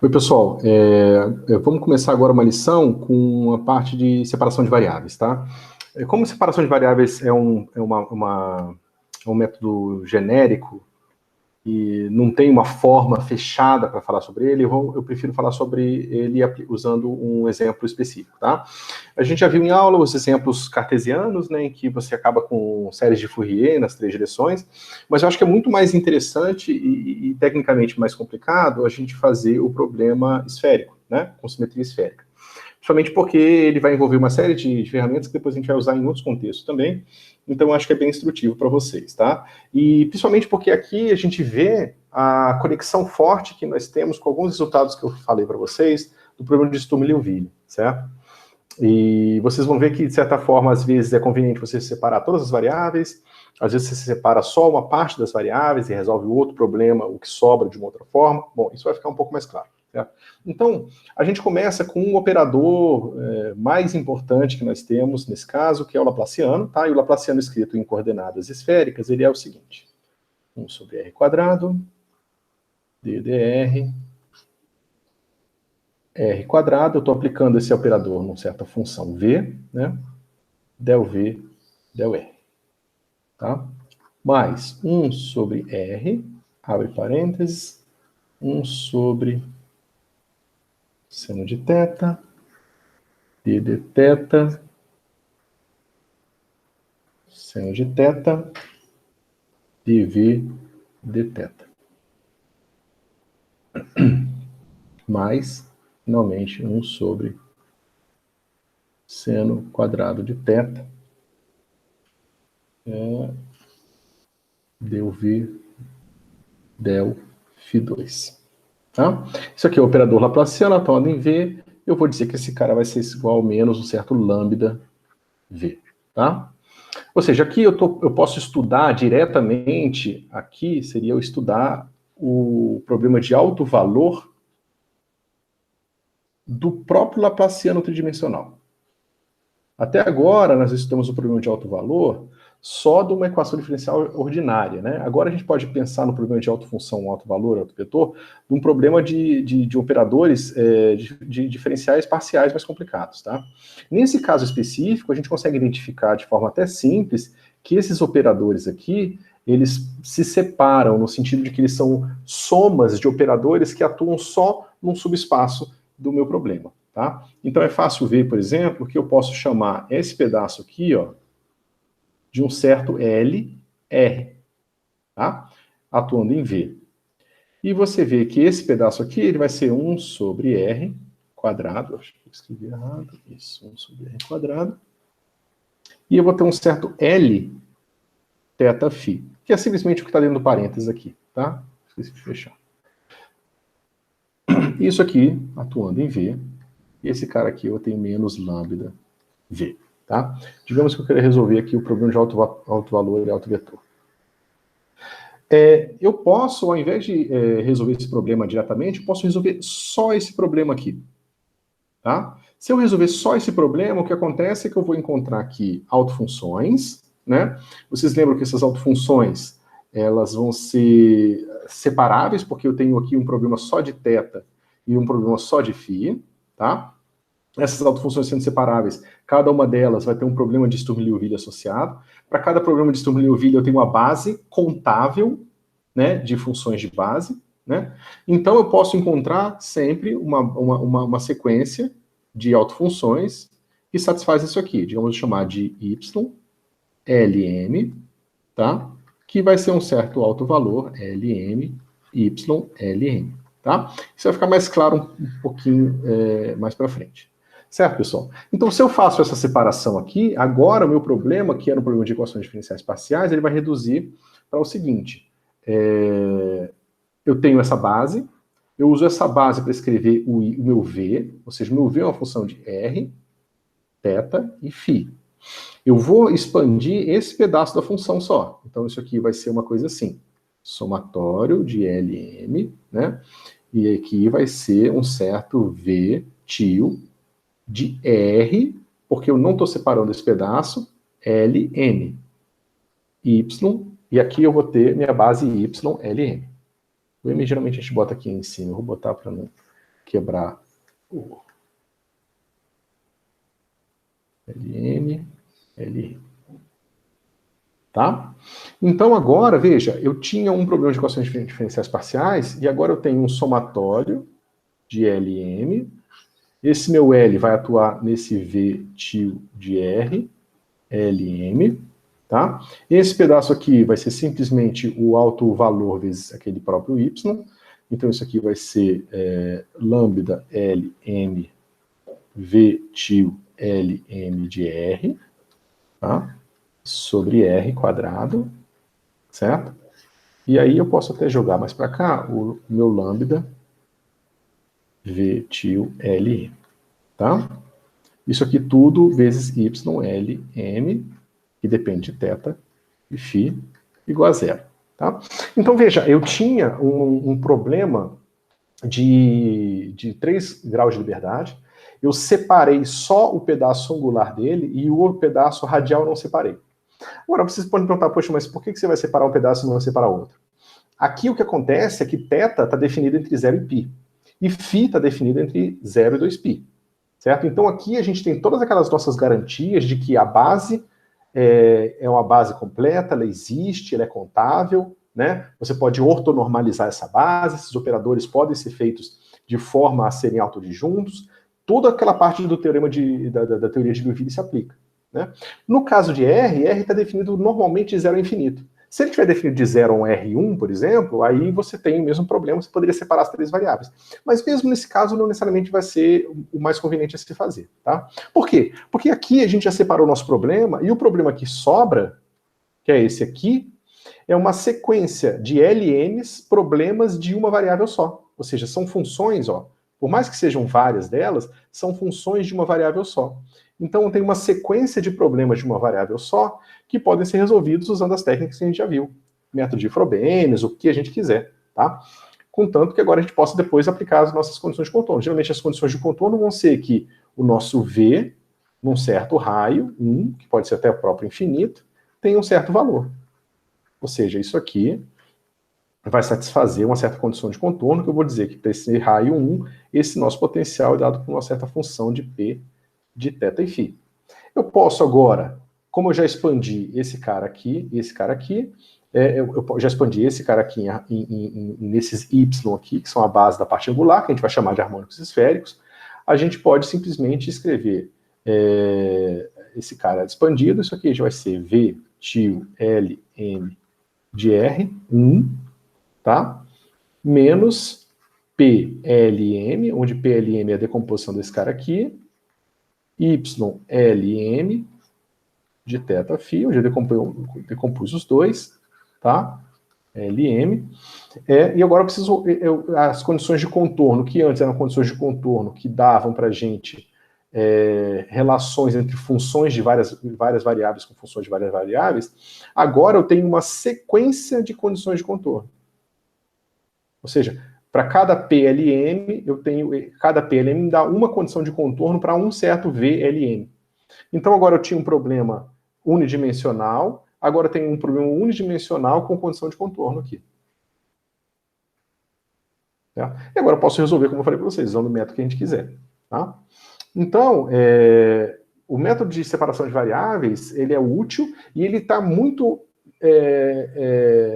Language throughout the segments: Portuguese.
Oi, pessoal. Vamos começar agora uma lição com a parte de separação de variáveis, tá? Como separação de variáveis é um método genérico e não tem uma forma fechada para falar sobre ele, eu prefiro falar sobre ele usando um exemplo específico, tá? A gente já viu em aula os exemplos cartesianos, né, em que você acaba com séries de Fourier nas 3 direções, mas eu acho que é muito mais interessante e tecnicamente mais complicado a gente fazer o problema esférico, né, com simetria esférica. Principalmente porque ele vai envolver uma série de ferramentas que depois a gente vai usar em outros contextos também. Então, acho que é bem instrutivo para vocês, tá? E principalmente porque aqui a gente vê a conexão forte que nós temos com alguns resultados que eu falei para vocês do problema de Sturm-Liouville, certo? E vocês vão ver que, de certa forma, às vezes é conveniente você separar todas as variáveis, às vezes você separa só uma parte das variáveis e resolve o outro problema, o que sobra de uma outra forma. Bom, isso vai ficar um pouco mais claro. Certo? Então, a gente começa com um operador mais importante que nós temos nesse caso, que é o Laplaciano, tá? E o Laplaciano escrito em coordenadas esféricas, ele é o seguinte: 1 sobre r quadrado, ddr, r quadrado, eu estou aplicando esse operador numa certa função v, né? Del v, del r, tá? Mais 1 sobre r, abre parênteses, 1 sobre seno de θ, d de θ, seno de θ, dv dθ. Mais, finalmente, 1 sobre seno quadrado de θ, del v, del φ2. Tá? Isso aqui é o operador Laplaciano, atuando em V. Eu vou dizer que esse cara vai ser igual a menos um certo lambda V. Tá? Ou seja, aqui eu posso estudar diretamente, aqui seria eu estudar o problema de alto valor do próprio Laplaciano tridimensional. Até agora, nós estudamos o problema de alto valor só de uma equação diferencial ordinária, né? Agora a gente pode pensar no problema de alta função, alto valor, alto vetor, de um problema de operadores de diferenciais parciais mais complicados, tá? Nesse caso específico, a gente consegue identificar de forma até simples que esses operadores aqui, eles se separam no sentido de que eles são somas de operadores que atuam só num subespaço do meu problema, tá? Então é fácil ver, por exemplo, que eu posso chamar esse pedaço aqui, ó, de um certo L, R, tá? Atuando em V. E você vê que esse pedaço aqui, ele vai ser 1 sobre R quadrado, acho que eu escrevi errado, isso, 1 sobre R quadrado. E eu vou ter um certo L θ φ, que é simplesmente o que está dentro do parênteses aqui, tá? Esqueci de fechar. Isso aqui, atuando em V, e esse cara aqui eu tenho menos lambda V, tá? Digamos que eu queira resolver aqui o problema de alto valor e alto vetor. Eu posso, ao invés de resolver esse problema diretamente, eu posso resolver só esse problema aqui, tá? Se eu resolver só esse problema, o que acontece é que eu vou encontrar aqui autofunções, né? Vocês lembram que essas autofunções, elas vão ser separáveis, porque eu tenho aqui um problema só de θ e um problema só de φ, tá? Essas autofunções sendo separáveis, cada uma delas vai ter um problema de Sturm-Liouville associado. Para cada problema de Sturm-Liouville eu tenho uma base contável, né, de funções de base, né? Então eu posso encontrar sempre uma sequência de autofunções que satisfaz isso aqui. Digamos, chamar de y, Lm, tá? Que vai ser um certo alto valor, Lm, y, Lm, tá? Isso vai ficar mais claro um pouquinho mais para frente. Certo, pessoal? Então, se eu faço essa separação aqui, agora o meu problema, que era um problema de equações diferenciais parciais, ele vai reduzir para o seguinte. Eu tenho essa base, eu uso essa base para escrever o meu V, ou seja, o meu V é uma função de R, θ e φ. Eu vou expandir esse pedaço da função só. Então, isso aqui vai ser uma coisa assim. Somatório de Lm, né? E aqui vai ser um certo V tio de R, porque eu não estou separando esse pedaço, Ln. Y, e aqui eu vou ter minha base Y, Ln. O M geralmente a gente bota aqui em cima, eu vou botar para não quebrar o LM, LI. Tá? Então agora, veja, eu tinha um problema de equações diferenciais parciais e agora eu tenho um somatório de LM. Esse meu L vai atuar nesse V tio de R, LM, tá? Esse pedaço aqui vai ser simplesmente o alto valor vezes aquele próprio Y. Então isso aqui vai ser lambda LM V tio LM de R, tá? Sobre R quadrado, certo? E aí eu posso até jogar mais para cá o meu lambda V tio LM, tá? Isso aqui tudo vezes y L m, que depende de θ e φ, igual a zero. Tá? Então, veja, eu tinha um problema de 3 graus de liberdade, eu separei só o pedaço angular dele e o pedaço radial eu não separei. Agora, vocês podem perguntar, poxa, mas por que você vai separar um pedaço e não vai separar outro? Aqui o que acontece é que θ está definido entre 0 e π, e φ está definido entre 0 e 2π. Certo? Então aqui a gente tem todas aquelas nossas garantias de que a base é uma base completa, ela existe, ela é contável, né? Você pode ortonormalizar essa base, esses operadores podem ser feitos de forma a serem autodisjuntos, toda aquela parte do teorema da teoria de Liouville se aplica. Né? No caso de R está definido normalmente de 0 a infinito. Se ele tiver definido de 0 a um R1, por exemplo, aí você tem o mesmo problema, você poderia separar as 3 variáveis. Mas mesmo nesse caso, não necessariamente vai ser o mais conveniente a se fazer. Tá? Por quê? Porque aqui a gente já separou o nosso problema, e o problema que sobra, que é esse aqui, é uma sequência de LNs problemas de uma variável só. Ou seja, são funções, ó, por mais que sejam várias delas, são funções de uma variável só. Então tem uma sequência de problemas de uma variável só que podem ser resolvidos usando as técnicas que a gente já viu. Método de Frobenius, o que a gente quiser, tá? Contanto que agora a gente possa depois aplicar as nossas condições de contorno. Geralmente as condições de contorno vão ser que o nosso V, num certo raio, 1, que pode ser até o próprio infinito, tem um certo valor. Ou seja, isso aqui vai satisfazer uma certa condição de contorno, que eu vou dizer que para esse raio 1, esse nosso potencial é dado por uma certa função de P de θ e φ. Eu posso agora, como eu já expandi esse cara aqui, eu já expandi esse cara aqui nesses y aqui, que são a base da parte angular, que a gente vai chamar de harmônicos esféricos, a gente pode simplesmente escrever esse cara expandido, isso aqui já vai ser V tio L M de R, 1, tá? Menos PLM, onde PLM é a decomposição desse cara aqui, YLM de θ φ, onde eu decompus os dois, tá? LM. E agora eu preciso, as condições de contorno, que antes eram condições de contorno que davam para a gente relações entre funções de várias variáveis com funções de várias variáveis, agora eu tenho uma sequência de condições de contorno. Ou seja, para cada PLM, cada PLM me dá uma condição de contorno para um certo VLM. Então agora eu tinha um problema unidimensional, agora eu tenho um problema unidimensional com condição de contorno aqui. Tá? E agora eu posso resolver, como eu falei para vocês, usando o método que a gente quiser. Tá? Então, o método de separação de variáveis, ele é útil e ele está muito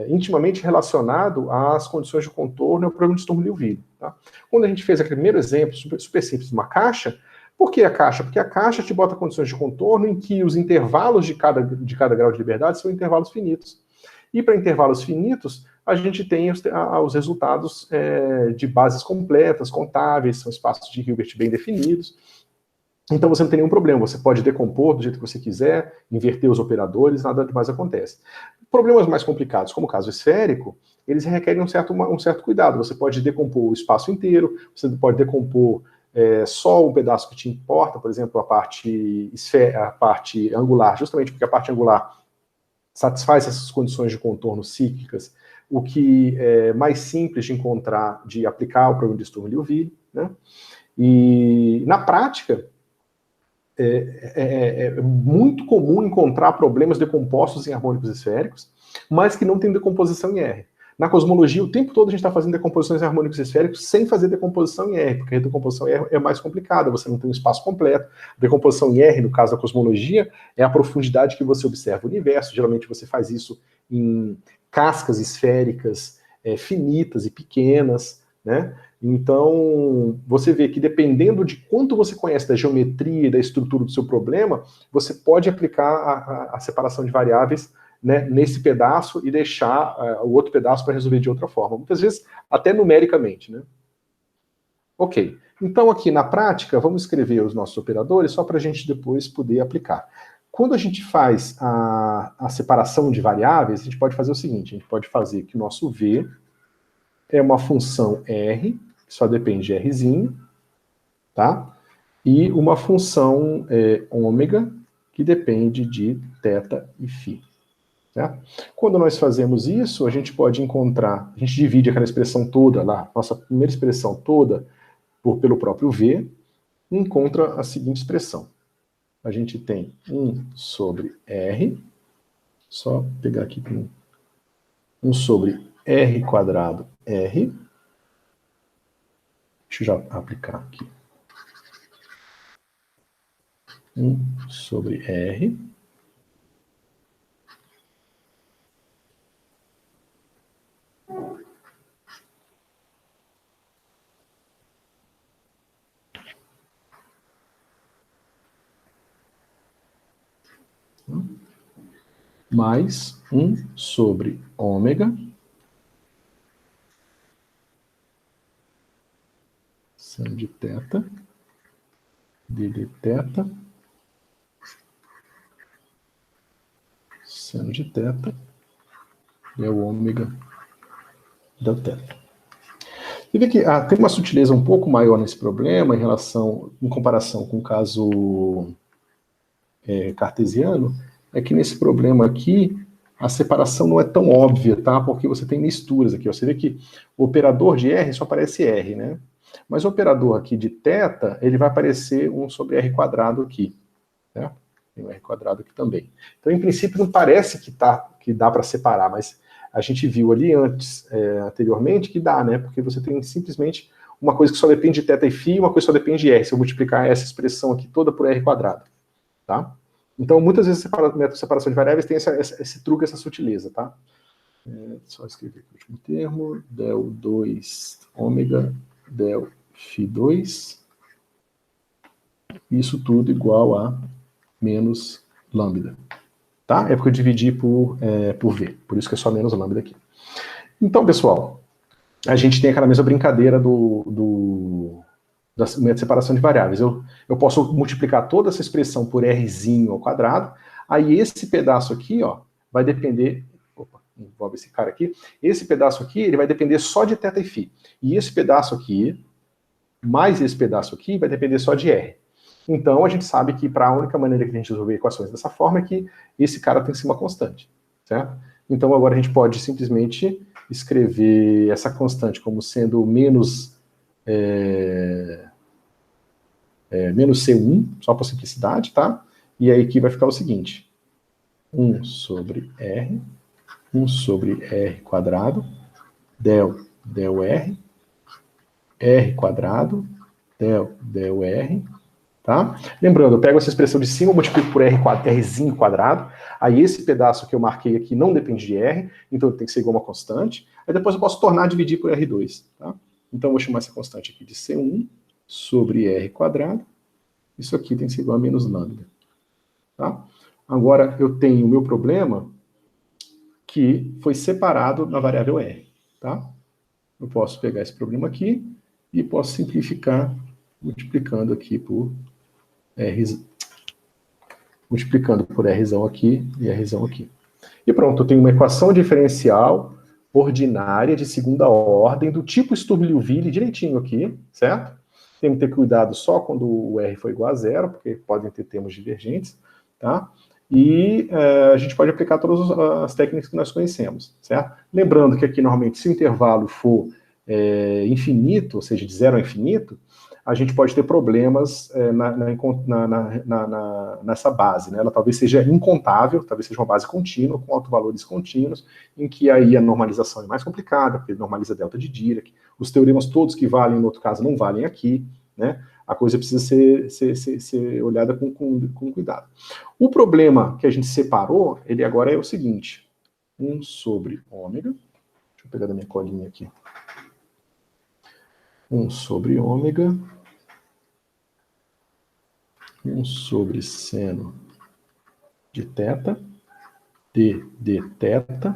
intimamente relacionado às condições de contorno e ao problema de Sturm-Liouville. Tá? Quando a gente fez aquele primeiro exemplo, super simples, uma caixa, por que a caixa? Porque a caixa te bota condições de contorno em que os intervalos de cada grau de liberdade são intervalos finitos. E para intervalos finitos, a gente tem os resultados de bases completas, contáveis, são espaços de Hilbert bem definidos. Então você não tem nenhum problema, você pode decompor do jeito que você quiser, inverter os operadores, nada demais acontece. Problemas mais complicados, como o caso esférico, eles requerem um certo cuidado. Você pode decompor o espaço inteiro, você pode decompor só um pedaço que te importa, por exemplo, a parte angular, justamente porque a parte angular satisfaz essas condições de contorno cíclicas, o que é mais simples de encontrar, de aplicar o problema de Sturm-Liouville, né? E na prática, é muito comum encontrar problemas decompostos em harmônicos esféricos, mas que não tem decomposição em R. Na cosmologia, o tempo todo a gente está fazendo decomposições harmônicos esféricos sem fazer decomposição em R, porque a decomposição em R é mais complicada, você não tem um espaço completo. A decomposição em R, no caso da cosmologia, é a profundidade que você observa o universo. Geralmente você faz isso em cascas esféricas finitas e pequenas, né? Então, você vê que dependendo de quanto você conhece da geometria e da estrutura do seu problema, você pode aplicar a separação de variáveis, né, nesse pedaço e deixar o outro pedaço para resolver de outra forma. Muitas vezes, até numericamente, né? Ok. Então, aqui na prática, vamos escrever os nossos operadores só para a gente depois poder aplicar. Quando a gente faz a separação de variáveis, a gente pode fazer o seguinte, a gente pode fazer que o nosso V é uma função R, que só depende de Rzinho, tá? E uma função ômega, que depende de θ e φ. Tá? Quando nós fazemos isso, a gente pode encontrar, a gente divide aquela expressão toda lá, nossa primeira expressão toda, pelo próprio V, e encontra a seguinte expressão. A gente tem 1 sobre R, só pegar aqui 1 sobre R quadrado R. Deixa eu já aplicar aqui. 1 sobre R. Mais 1 sobre ômega, seno de θ, dθ, seno de θ, é o ômega da θ. Você vê que tem uma sutileza um pouco maior nesse problema em comparação com o caso cartesiano, é que nesse problema aqui, a separação não é tão óbvia, tá? Porque você tem misturas aqui. Ó. Você vê que o operador de R só aparece R, né? Mas o operador aqui de θ, ele vai aparecer 1 sobre R quadrado aqui. Né? Tem um R quadrado aqui também. Então, em princípio, não parece que dá para separar, mas a gente viu ali anteriormente que dá, né? Porque você tem simplesmente uma coisa que só depende de θ e φ e uma coisa que só depende de R. Se eu multiplicar essa expressão aqui toda por R quadrado. Tá? Então, muitas vezes, o método de separação de variáveis tem esse truque, essa sutileza, tá? Só escrever aqui o último termo, del 2 ômega, del φ2, isso tudo igual a menos lambda, tá? É porque eu dividi por V, por isso que é só menos lambda aqui. Então, pessoal, a gente tem aquela mesma brincadeira da método de separação de variáveis. Eu posso multiplicar toda essa expressão por Rzinho ao quadrado, aí esse pedaço aqui, ó, vai depender... Opa, envolve esse cara aqui. Esse pedaço aqui, ele vai depender só de θ e φ. E esse pedaço aqui, mais esse pedaço aqui, vai depender só de R. Então, a gente sabe que a única maneira que a gente resolver equações dessa forma é que esse cara tem que ser uma constante, certo? Então, agora a gente pode simplesmente escrever essa constante como sendo menos C1, só por simplicidade, tá? E aí aqui vai ficar o seguinte, 1 sobre R, 1 sobre R quadrado, del R, R quadrado, del R, tá? Lembrando, eu pego essa expressão de cima, multiplico por Rzinho quadrado, aí esse pedaço que eu marquei aqui não depende de R, então tem que ser igual a uma constante, aí depois eu posso tornar a dividir por R2, tá? Então eu vou chamar essa constante aqui de C1 sobre R quadrado, isso aqui tem que ser igual a menos lambda, tá? Agora eu tenho o meu problema que foi separado na variável R, tá? Eu posso pegar esse problema aqui e posso simplificar multiplicando aqui por R, multiplicando por Rzão aqui e Rzão aqui. E pronto, eu tenho uma equação diferencial ordinária de segunda ordem do tipo Sturm-Liouville direitinho aqui, certo? Tem que ter cuidado só quando o R for igual a zero, porque podem ter termos divergentes, tá? E a gente pode aplicar todas as técnicas que nós conhecemos, certo? Lembrando que aqui, normalmente, se o intervalo for infinito, ou seja, de zero a infinito, a gente pode ter problemas nessa base, né? Ela talvez seja incontável, talvez seja uma base contínua, com autovalores contínuos, em que aí a normalização é mais complicada, porque normaliza delta de Dirac, os teoremas todos que valem no outro caso não valem aqui, né? A coisa precisa ser olhada com cuidado. O problema que a gente separou, ele agora é o seguinte, 1 sobre ômega, deixa eu pegar da minha colinha aqui, 1 sobre ômega, 1 sobre seno de θ, d de θ,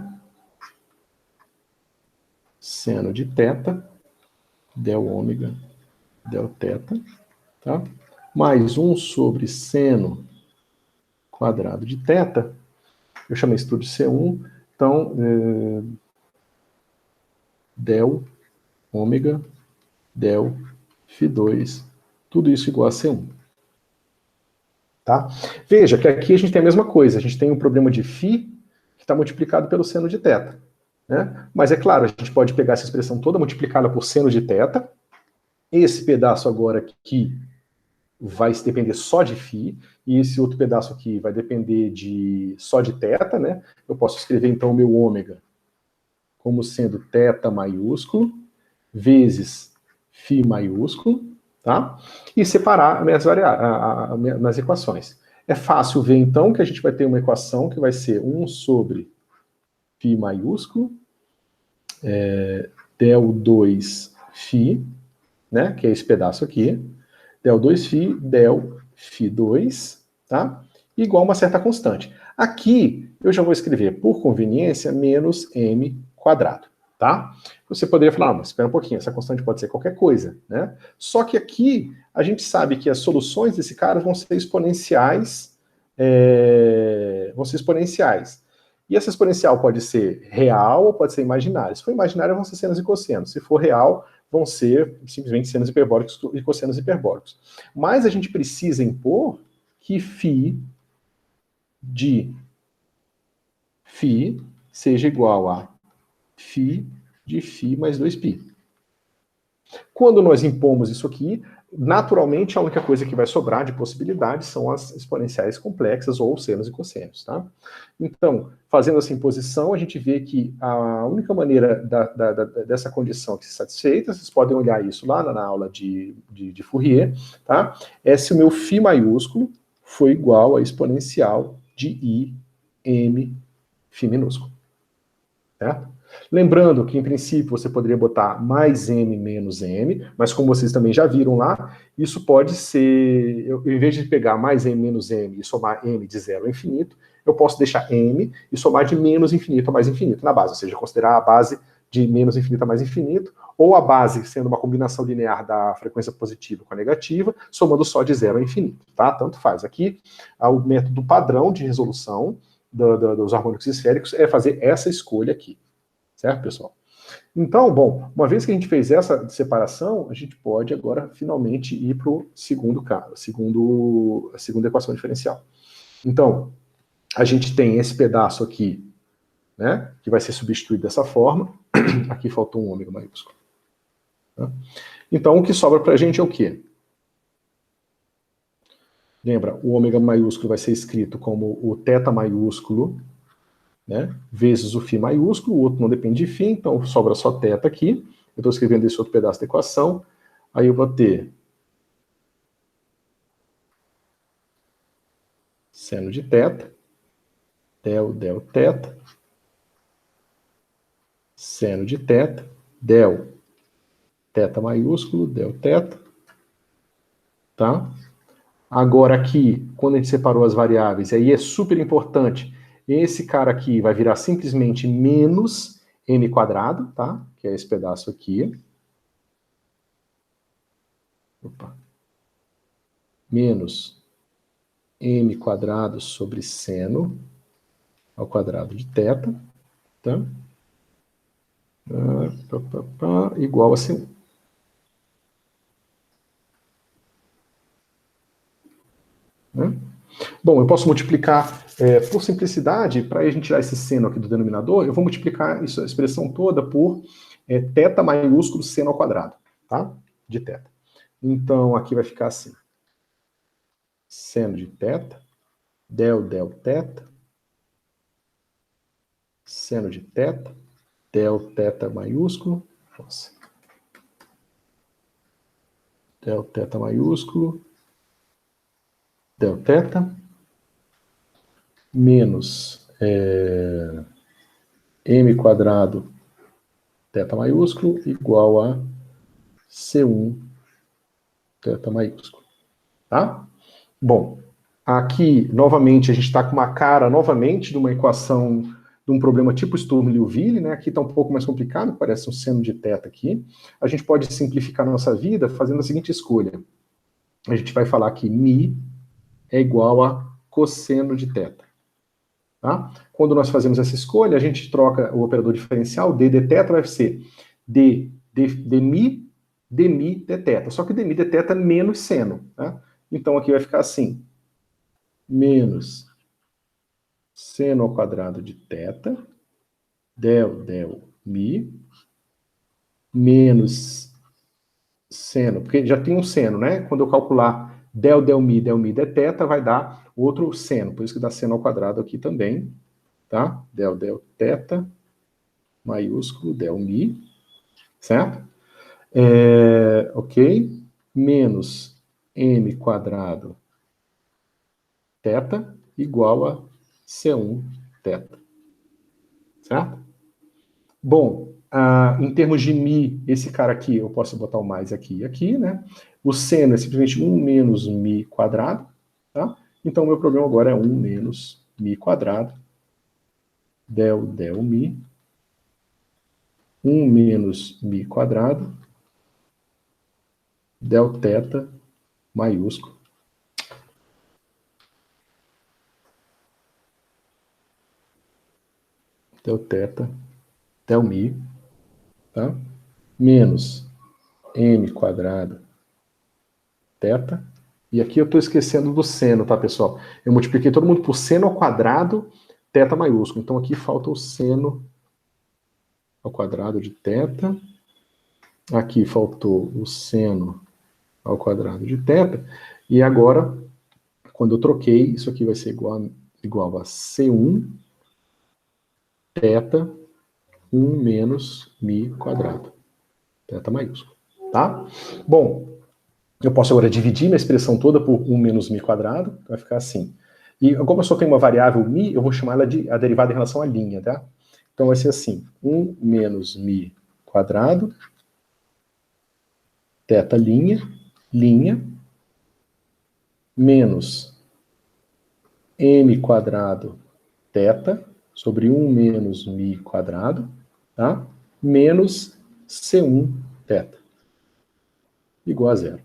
seno de θ, del ômega, del θ, tá? Mais 1 sobre seno quadrado de θ, eu chamei isso tudo de C1, então, del ômega, del φ2, tudo isso igual a C1. Tá? Veja que aqui a gente tem a mesma coisa, a gente tem um problema de φ que está multiplicado pelo seno de θ. Né? Mas é claro, a gente pode pegar essa expressão toda, multiplicá-la por seno de θ, esse pedaço agora aqui vai depender só de φ, e esse outro pedaço aqui vai depender só de θ, né? Eu posso escrever então o meu ômega como sendo θ maiúsculo vezes φ maiúsculo, tá? E separar nas equações. É fácil ver então que a gente vai ter uma equação que vai ser 1 sobre φ maiúsculo, del 2 φ, né? Que é esse pedaço aqui, del 2φ, del φ2, tá? Igual a uma certa constante. Aqui, eu já vou escrever, por conveniência, menos m quadrado, tá? Você poderia falar, mas espera um pouquinho, essa constante pode ser qualquer coisa, né? Só que aqui, a gente sabe que as soluções desse cara vão ser exponenciais, E essa exponencial pode ser real ou pode ser imaginária. Se for imaginária, vão ser senos e cossenos. Se for real, vão ser simplesmente senos hiperbólicos e cossenos hiperbólicos. Mas a gente precisa impor que φ de φ seja igual a φ de φ mais 2π. Quando nós impomos isso aqui, naturalmente a única coisa que vai sobrar de possibilidades são as exponenciais complexas ou senos e cossenos, tá? Então, fazendo essa imposição, a gente vê que a única maneira dessa condição ser satisfeita, vocês podem olhar isso lá na aula de Fourier, tá? É se o meu φ maiúsculo for igual a exponencial de I m φ minúsculo, certo? Lembrando que, em princípio, você poderia botar mais m menos m, mas como vocês também já viram lá, isso pode ser, em vez de pegar mais m menos m e somar m de 0 a infinito, eu posso deixar m e somar de menos infinito a mais infinito na base, ou seja, considerar a base de menos infinito a mais infinito, ou a base sendo uma combinação linear da frequência positiva com a negativa, somando só de 0 a infinito, tá? Tanto faz. Aqui, o método padrão de resolução dos harmônicos esféricos é fazer essa escolha aqui. Certo, pessoal? Então, bom, uma vez que a gente fez essa separação, a gente pode agora finalmente ir para o segundo caso, a segunda equação diferencial. Então, a gente tem esse pedaço aqui, né, que vai ser substituído dessa forma. Aqui faltou um ômega maiúsculo. Tá? Então, o que sobra para a gente é o quê? Lembra, o ômega maiúsculo vai ser escrito como o θ maiúsculo, né, vezes o φ maiúsculo, o outro não depende de φ, então sobra só θ aqui. Eu estou escrevendo esse outro pedaço da equação. Aí eu vou ter seno de θ, del θ, seno de θ, del θ maiúsculo, del θ, tá? Agora aqui, quando a gente separou as variáveis, aí é super importante, esse cara aqui vai virar simplesmente menos m quadrado, tá? Que é esse pedaço aqui. Opa. Menos m quadrado sobre seno ao quadrado de θ, tá? Igual a C1. Né? Bom, eu posso multiplicar, por simplicidade, para a gente tirar esse seno aqui do denominador, eu vou multiplicar isso, a expressão toda por θ maiúsculo seno ao quadrado, tá? De θ. Então, aqui vai ficar assim. Seno de θ, del θ, seno de θ, del θ maiúsculo, nossa, del θ maiúsculo, del θ, menos m quadrado θ maiúsculo igual a C1 θ maiúsculo. Tá? Bom, aqui, novamente, a gente está com uma cara, novamente, de uma equação, de um problema tipo Sturm-Liouville, né? Aqui está um pouco mais complicado, parece um seno de θ aqui. A gente pode simplificar a nossa vida fazendo a seguinte escolha. A gente vai falar que μ é igual a cosseno de θ. Tá? Quando nós fazemos essa escolha, a gente troca o operador diferencial, d dθ vai ser d μ dθ. Só que d μ dθ menos seno. Tá? Então aqui vai ficar assim, menos seno ao quadrado de θ, del μ, menos seno, porque já tem um seno, né? Quando eu calcular del μ dθ, vai dar outro seno, por isso que dá seno ao quadrado aqui também, tá? Del θ maiúsculo, del μ, certo? Ok? Menos m quadrado θ igual a C1 θ. Certo? Bom, em termos de μ, esse cara aqui, eu posso botar o mais aqui e aqui, né? O seno é simplesmente 1 menos μ quadrado, tá? Então, o meu problema agora é 1 menos μ quadrado, del μ, 1 menos μ quadrado, del θ maiúsculo. Del θ, del μ, tá? Menos m quadrado θ. E aqui eu estou esquecendo do seno, tá, pessoal? Eu multipliquei todo mundo por seno ao quadrado, θ maiúsculo. Então aqui falta o seno ao quadrado de θ. Aqui faltou o seno ao quadrado de θ. E agora, quando eu troquei, isso aqui vai ser igual a C1 θ 1 menos μ quadrado. θ maiúsculo, tá? Bom, eu posso agora dividir minha expressão toda por 1 menos μ quadrado, vai ficar assim. E como eu só tenho uma variável μ, eu vou chamar ela de a derivada em relação à linha, tá? Então vai ser assim, 1 menos μ quadrado, θ linha, menos m quadrado θ, sobre 1 menos μ quadrado, tá? Menos C1 θ, igual a zero.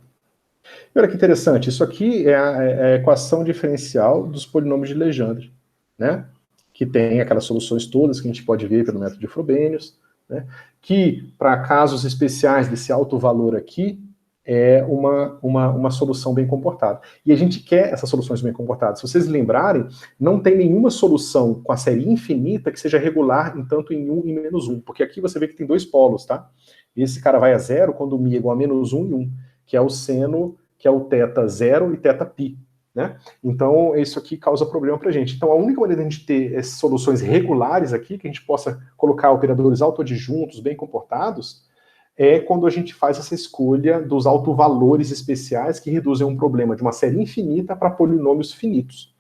E olha que interessante, isso aqui é a equação diferencial dos polinômios de Legendre, né? Que tem aquelas soluções todas que a gente pode ver pelo método de Frobenius, né? Que, para casos especiais desse alto valor aqui, é uma solução bem comportada. E a gente quer essas soluções bem comportadas. Se vocês lembrarem, não tem nenhuma solução com a série infinita que seja regular em tanto em 1 e menos 1, porque aqui você vê que tem dois polos, tá? Esse cara vai a zero quando μ é igual a menos 1 e 1, que é o seno, que é o θ zero e θ π, né? Então, isso aqui causa problema pra gente. Então, a única maneira de a gente ter essas soluções regulares aqui, que a gente possa colocar operadores autoadjuntos bem comportados, é quando a gente faz essa escolha dos autovalores especiais que reduzem um problema de uma série infinita para polinômios finitos.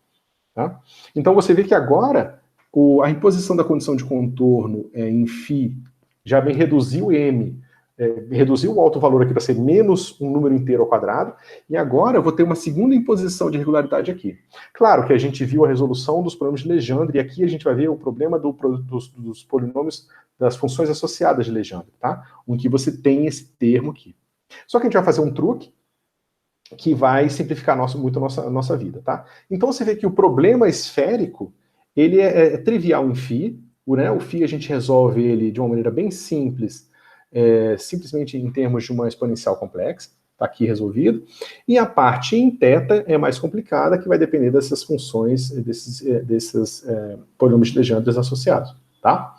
Tá? Então, você vê que agora a imposição da condição de contorno em φ já vem reduzir o m, reduziu o alto valor aqui para ser menos um número inteiro ao quadrado, e agora eu vou ter uma segunda imposição de regularidade aqui. Claro que a gente viu a resolução dos problemas de Legendre, e aqui a gente vai ver o problema dos polinômios das funções associadas de Legendre, tá? Em que você tem esse termo aqui. Só que a gente vai fazer um truque que vai simplificar muito a nossa vida, tá? Então você vê que o problema esférico, ele é trivial em φ, né? O φ a gente resolve ele de uma maneira bem simples, simplesmente em termos de uma exponencial complexa, está aqui resolvido, e a parte em θ é mais complicada, que vai depender dessas funções, desses polinômios de Legendre associados, tá?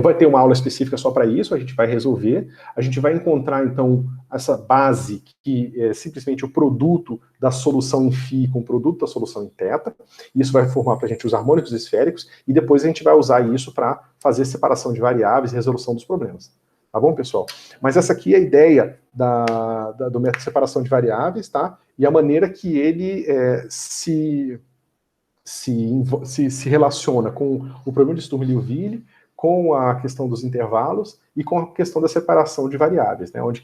Vai ter uma aula específica só para isso, a gente vai resolver. A gente vai encontrar, então, essa base que é simplesmente o produto da solução em φ com o produto da solução em θ. Isso vai formar para a gente os harmônicos esféricos e depois a gente vai usar isso para fazer separação de variáveis e resolução dos problemas. Tá bom, pessoal? Mas essa aqui é a ideia do método de separação de variáveis, tá? E a maneira que ele se relaciona com o problema de Sturm-Liouville, com a questão dos intervalos e com a questão da separação de variáveis, né? Onde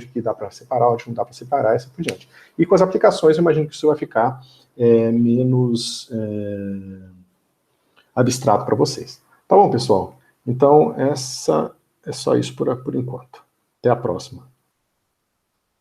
que dá para separar, onde não dá para separar, e assim por diante. E com as aplicações, eu imagino que isso vai ficar menos abstrato para vocês. Tá bom, pessoal? Então, essa é só isso por enquanto. Até a próxima.